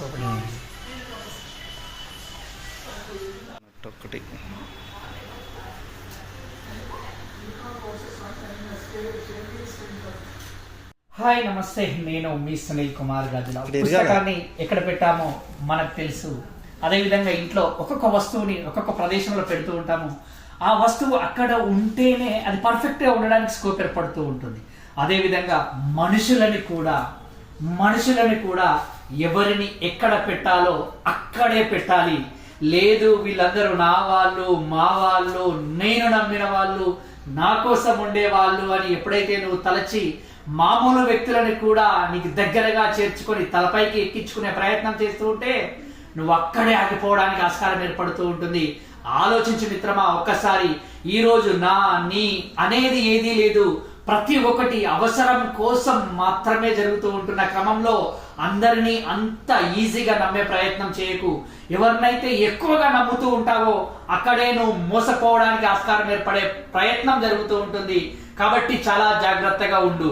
ఒకటి హాయ్ నమస్తే, నేను మీ సునీల్ కుమార్ గజల. పుస్తకాన్ని ఎక్కడ పెట్టామో మనకు తెలుసు. అదేవిధంగా ఇంట్లో ఒక్కొక్క వస్తువుని ఒక్కొక్క ప్రదేశంలో పెడుతూ ఉంటాము. ఆ వస్తువు అక్కడ ఉంటేనే అది పర్ఫెక్ట్గా ఉండడానికి స్కోప్ ఏర్పడుతూ ఉంటుంది. అదేవిధంగా మనుషులని కూడా ఎవరిని ఎక్కడ పెట్టాలో అక్కడే పెట్టాలి. లేదు వీళ్ళందరూ నా వాళ్ళు, మా వాళ్ళు, నేను నమ్మిన వాళ్ళు, నా కోసం ఉండేవాళ్ళు అని ఎప్పుడైతే నువ్వు తలచి మామూలు వ్యక్తులని కూడా నీకు దగ్గరగా చేర్చుకొని తలపైకి ఎక్కించుకునే ప్రయత్నం చేస్తూ ఉంటే నువ్వు అక్కడే ఆగిపోవడానికి ఆస్కారం ఏర్పడుతూ ఉంటుంది. ఆలోచించు మిత్రమా, ఒక్కసారి ఈరోజు నా నీ అనేది ఏదీ లేదు. ప్రతి ఒక్కటి అవసరం కోసం మాత్రమే జరుగుతూ ఉంటున్న క్రమంలో అందరినీ అంత ఈజీగా నమ్మే ప్రయత్నం చేయకు. ఎవరినైతే ఎక్కువగా నమ్ముతూ ఉంటావో అక్కడే నువ్వు మోసపోవడానికి ఆస్కారం ఏర్పడే ప్రయత్నం జరుగుతూ ఉంటుంది. కాబట్టి చాలా జాగ్రత్తగా ఉండు.